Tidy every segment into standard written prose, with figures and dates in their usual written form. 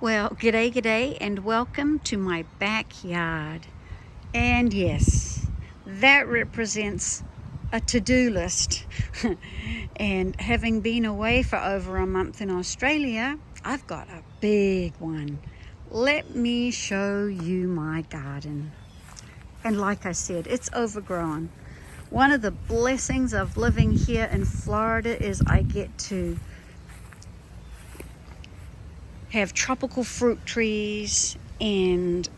Well, g'day, and welcome to my backyard. And yes, that represents a to-do list. And having been away for over a month in Australia, I've got a big one. Let me show you my garden. And like I said, it's overgrown. One of the blessings of living here in Florida is I get to have tropical fruit trees and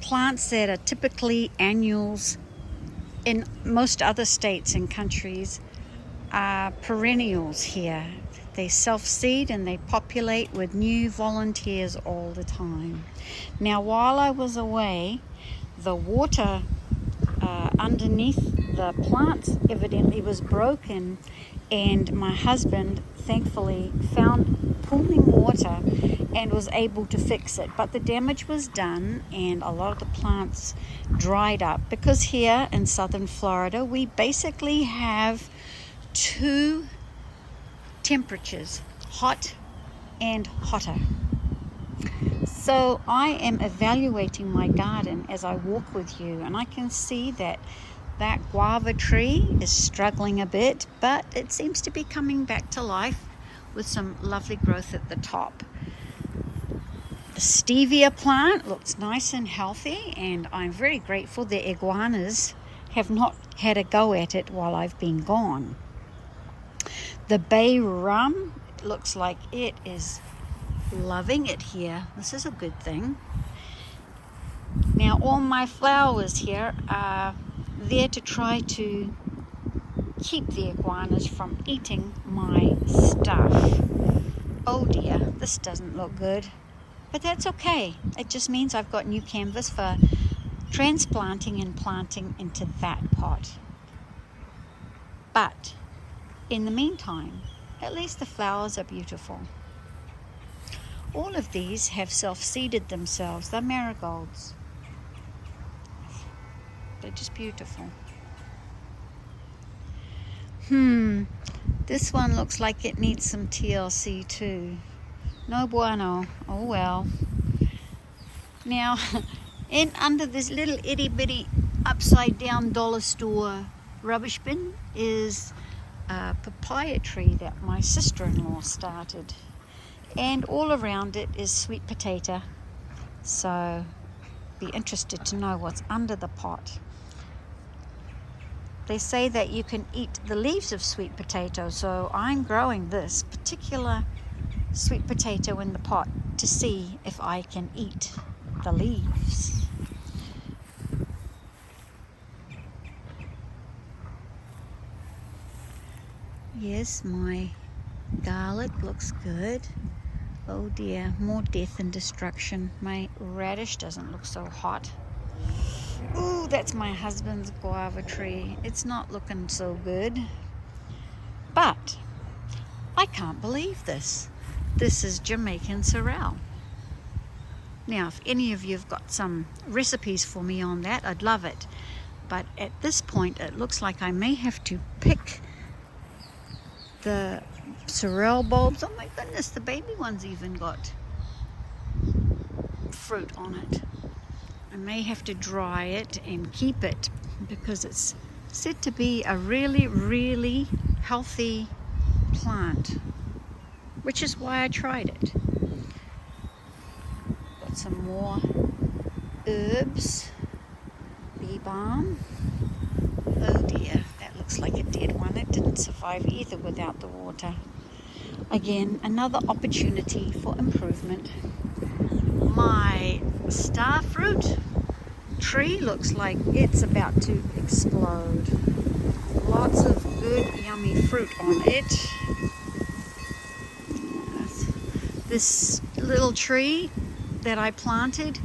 plants that are typically annuals in most other states and countries are perennials here. They self-seed and they populate with new volunteers all the time. Now, while I was away, the water underneath the plants evidently was broken, and my husband thankfully found pooling water and was able to fix it. But the damage was done and a lot of the plants dried up, because here in southern Florida we basically have two temperatures, hot and hotter. So I am evaluating my garden as I walk with you, and I can see that guava tree is struggling a bit, but it seems to be coming back to life with some lovely growth at the top. The stevia plant looks nice and healthy, and I'm very grateful the iguanas have not had a go at it while I've been gone. The bay rum looks like it is loving it here. This is a good thing. Now all my flowers here are there to try to keep the iguanas from eating my stuff. Oh dear, this doesn't look good, but that's okay. It just means I've got new canvas for transplanting and planting into that pot. But in the meantime, at least the flowers are beautiful. All of these have self-seeded themselves. They're marigolds. They're just beautiful. This one looks like it needs some TLC too. No bueno. Oh well. Now, under this little itty bitty upside down dollar store rubbish bin is a papaya tree that my sister-in-law started. And all around it is sweet potato. So be interested to know what's under the pot. They say that you can eat the leaves of sweet potato, so I'm growing this particular sweet potato in the pot to see if I can eat the leaves. Yes, my garlic looks good. Oh dear, more death and destruction. My radish doesn't look so hot. Ooh, that's my husband's guava tree. It's not looking so good. But I can't believe this. This is Jamaican sorrel. Now, if any of you have got some recipes for me on that, I'd love it. But at this point, it looks like I may have to pick the sorrel bulbs. Oh my goodness, the baby one's even got fruit on it. I may have to dry it and keep it because it's said to be a really, really healthy plant, which is why I tried it. Got some more herbs, bee balm. Oh dear, that looks like a dead one. It didn't survive either without the water. Again, another opportunity for improvement. My star fruit tree looks like it's about to explode. Lots of good, yummy fruit on it. This little tree that I planted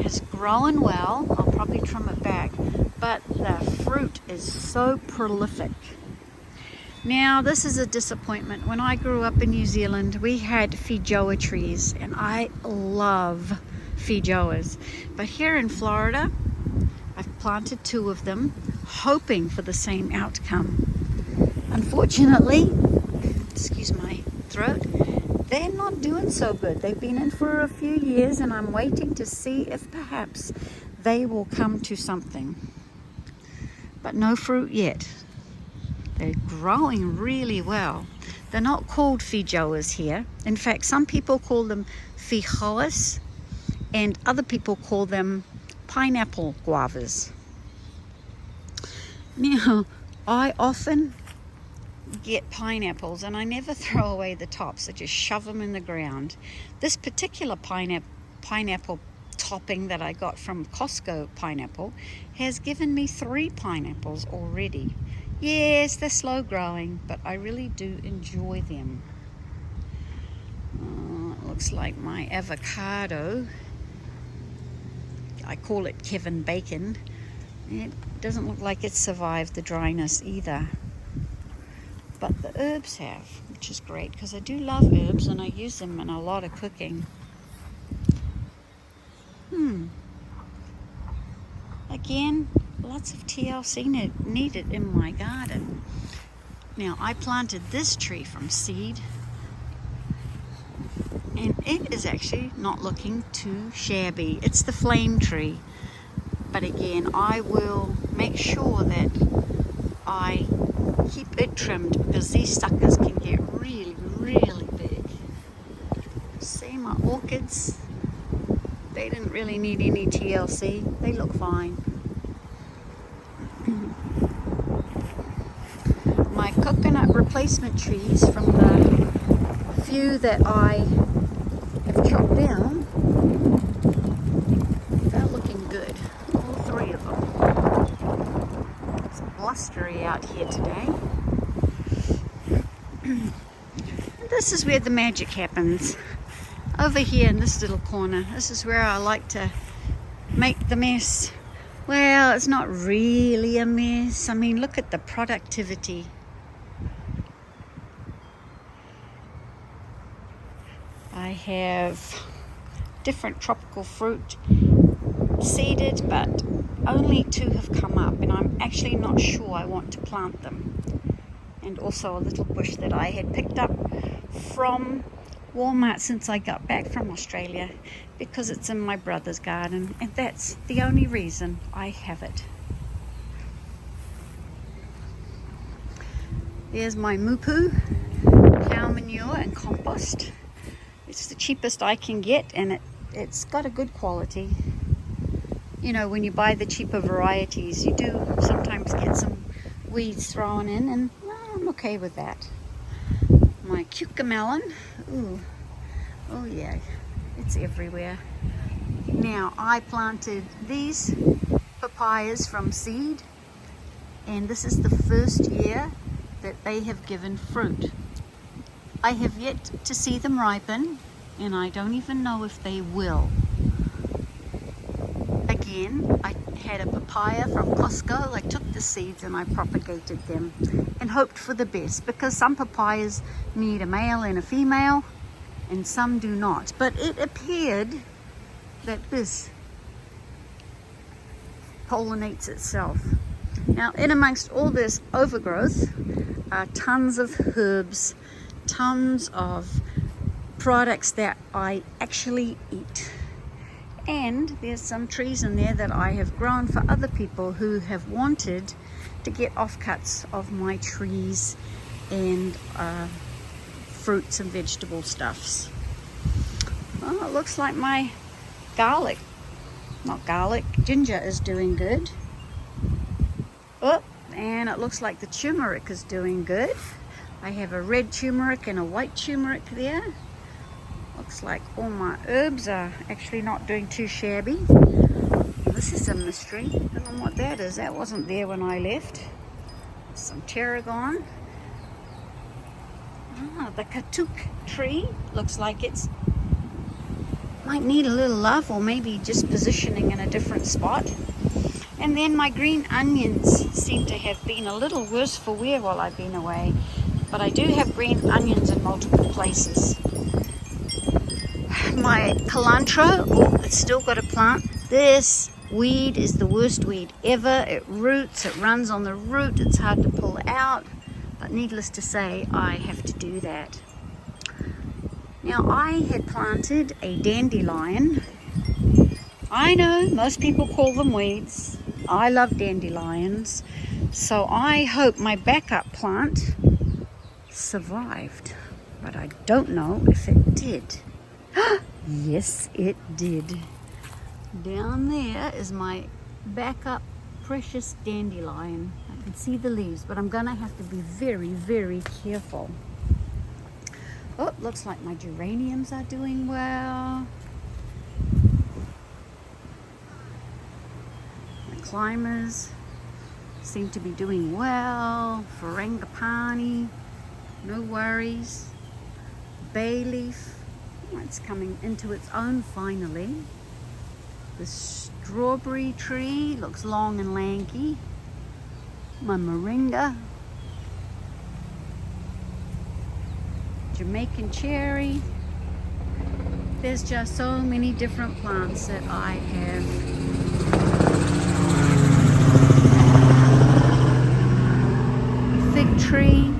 has grown well. I'll probably trim it back, but the fruit is so prolific. Now, this is a disappointment. When I grew up in New Zealand, we had feijoa trees, and I love feijoas. But here in Florida, I've planted 2 of them, hoping for the same outcome. Unfortunately, excuse my throat, they're not doing so good. They've been in for a few years, and I'm waiting to see if perhaps they will come to something. But no fruit yet. They're growing really well. They're not called feijoas here. In fact, some people call them feijoas, and other people call them pineapple guavas. Now, I often get pineapples and I never throw away the tops. I just shove them in the ground. This particular pineapple topping that I got from Costco Pineapple has given me 3 pineapples already. Yes, they're slow growing, but I really do enjoy them. It looks like my avocado, I call it Kevin Bacon. It doesn't look like it's survived the dryness either. But the herbs have, which is great because I do love herbs and I use them in a lot of cooking. Again, lots of TLC needed in my garden. Now, I planted this tree from seed, and it is actually not looking too shabby. It's the flame tree. But again, I will make sure that I keep it trimmed because these suckers can get really, really big. See my orchids? They didn't really need any TLC. They look fine. My coconut replacement trees from the few that I have chopped down, they're looking good. All 3 of them. It's blustery out here today. This is where the magic happens. Over here in this little corner, this is where I like to make the mess. Well, it's not really a mess. I mean, look at the productivity. I have different tropical fruit seeded, but only 2 have come up, and I'm actually not sure I want to plant them. And also a little bush that I had picked up from Walmart since I got back from Australia, because it's in my brother's garden, and that's the only reason I have it. There's my mupu, cow manure and compost. It's the cheapest I can get, and it's got a good quality. You know, when you buy the cheaper varieties, you do sometimes get some weeds thrown in, and I'm okay with that. My cucamelon, ooh, oh yeah, it's everywhere. Now, I planted these papayas from seed, and this is the first year that they have given fruit. I have yet to see them ripen, and I don't even know if they will. Again, I had a papaya from Costco. I took the seeds and I propagated them and hoped for the best, because some papayas need a male and a female and some do not. But it appeared that this pollinates itself. Now, in amongst all this overgrowth are tons of herbs, tons of products that I actually eat. And there's some trees in there that I have grown for other people who have wanted to get offcuts of my trees and fruits and vegetable stuffs. Well, it looks like my ginger is doing good. Oh, and it looks like the turmeric is doing good. I have a red turmeric and a white turmeric there. Looks like all my herbs are actually not doing too shabby. This is a mystery. I don't know what that is. That wasn't there when I left. Some tarragon. The katuk tree looks like it's might need a little love, or maybe just positioning in a different spot. And then my green onions seem to have been a little worse for wear while I've been away. But I do have green onions in multiple places. My cilantro, oh, it's still got a plant. This weed is the worst weed ever. It roots, it runs on the root, it's hard to pull out. But needless to say, I have to do that. Now I had planted a dandelion. I know most people call them weeds. I love dandelions. So I hope my backup plant survived. But I don't know if it did. Yes, it did. Down there is my backup precious dandelion. I can see the leaves, but I'm gonna have to be very, very careful. Oh, looks like my geraniums are doing well. My climbers seem to be doing well. Frangipani, no worries. Bay leaf, oh, it's coming into its own finally. The strawberry tree looks long and lanky. My moringa. Jamaican cherry. There's just so many different plants that I have. Fig tree.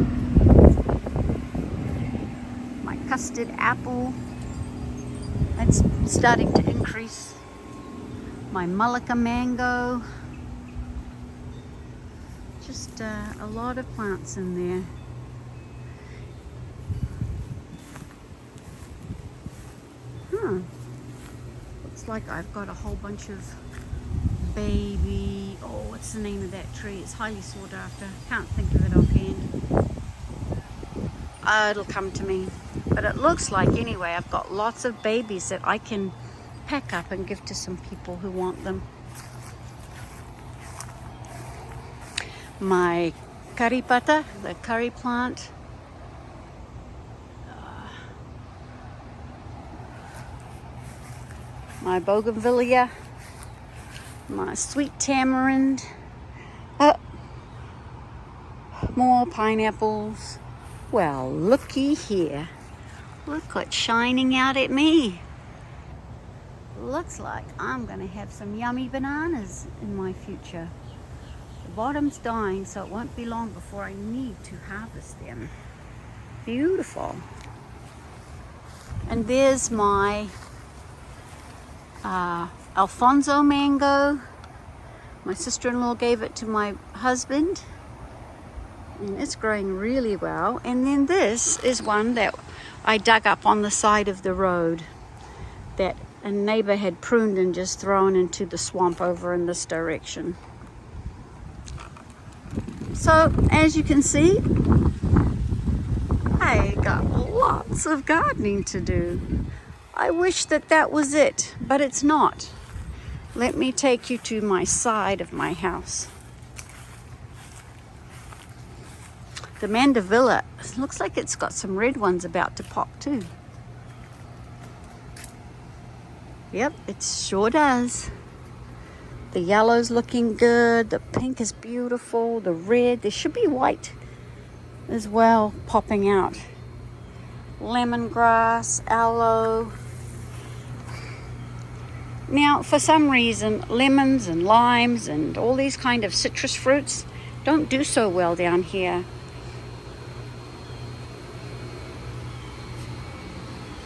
My custard apple. That's starting to increase. My Mullica mango. Just a lot of plants in there. Looks like I've got a whole bunch of baby, oh, what's the name of that tree? It's highly sought after. Can't think of it offhand. It'll come to me. But it looks like, anyway, I've got lots of babies that I can pack up and give to some people who want them. My curry pata, the curry plant. My bougainvillea, my sweet tamarind, more pineapples. Well, looky here. Look what's shining out at me. Looks like I'm gonna have some yummy bananas in my future. The bottom's dying, so it won't be long before I need to harvest them. Beautiful. And there's my Alfonso mango. My sister-in-law gave it to my husband, and it's growing really well. And then this is one that I dug up on the side of the road that a neighbor had pruned and just thrown into the swamp over in this direction. So as you can see, I got lots of gardening to do. I wish that that was it, but it's not. Let me take you to my side of my house. The mandevilla, looks like it's got some red ones about to pop too. Yep, it sure does. The yellow's looking good, the pink is beautiful, the red, there should be white as well popping out. Lemongrass, aloe. Now, for some reason, lemons and limes and all these kind of citrus fruits don't do so well down here.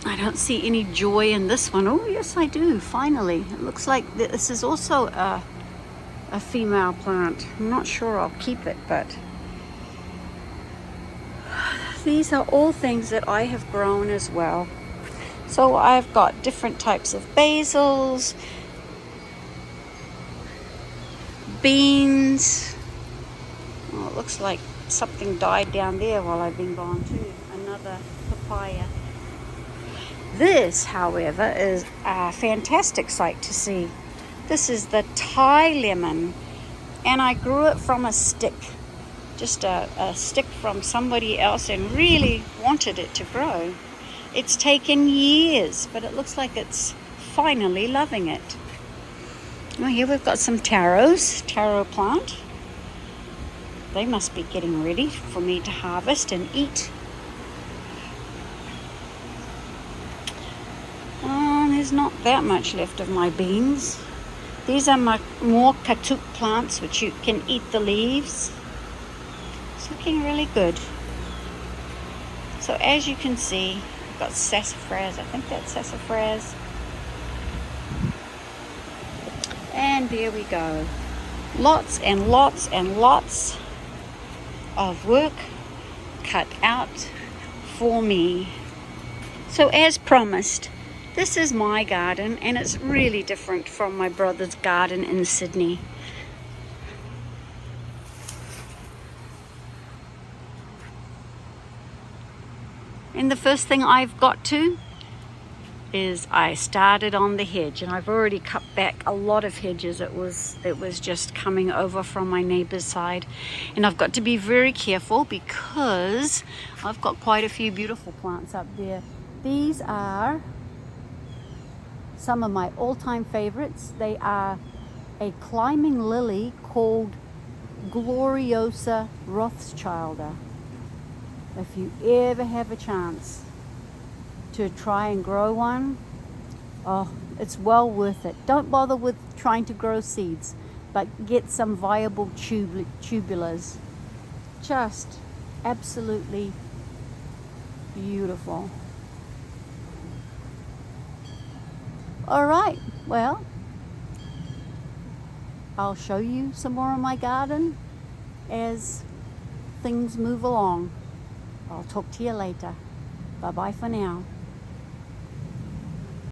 I don't see any joy in this one. Oh, yes, I do, finally. It looks like this is also a female plant. I'm not sure I'll keep it, but these are all things that I have grown as well. So I've got different types of basils, beans. Oh, it looks like something died down there while I've been gone too. Another papaya. This, however, is a fantastic sight to see. This is the Thai lemon, and I grew it from a stick. Just a stick from somebody else, and really wanted it to grow. It's taken years, but it looks like it's finally loving it. Well, here we've got some taro plant. They must be getting ready for me to harvest and eat. There's not that much left of my beans. These are my more katuk plants, which you can eat the leaves. It's looking really good. So as you can see, I've got sassafras. I think that's sassafras. And there we go. Lots and lots and lots of work cut out for me. So as promised, this is my garden, and it's really different from my brother's garden in Sydney. And the first thing I've got to is I started on the hedge, and I've already cut back a lot of hedges. It was just coming over from my neighbor's side, and I've got to be very careful because I've got quite a few beautiful plants up there. These are some of my all-time favorites. They are a climbing lily called Gloriosa Rothschilder. If you ever have a chance to try and grow one, oh, it's well worth it. Don't bother with trying to grow seeds, but get some viable tubulars. Just absolutely beautiful. All right, well, I'll show you some more of my garden as things move along. I'll talk to you later. Bye-bye for now.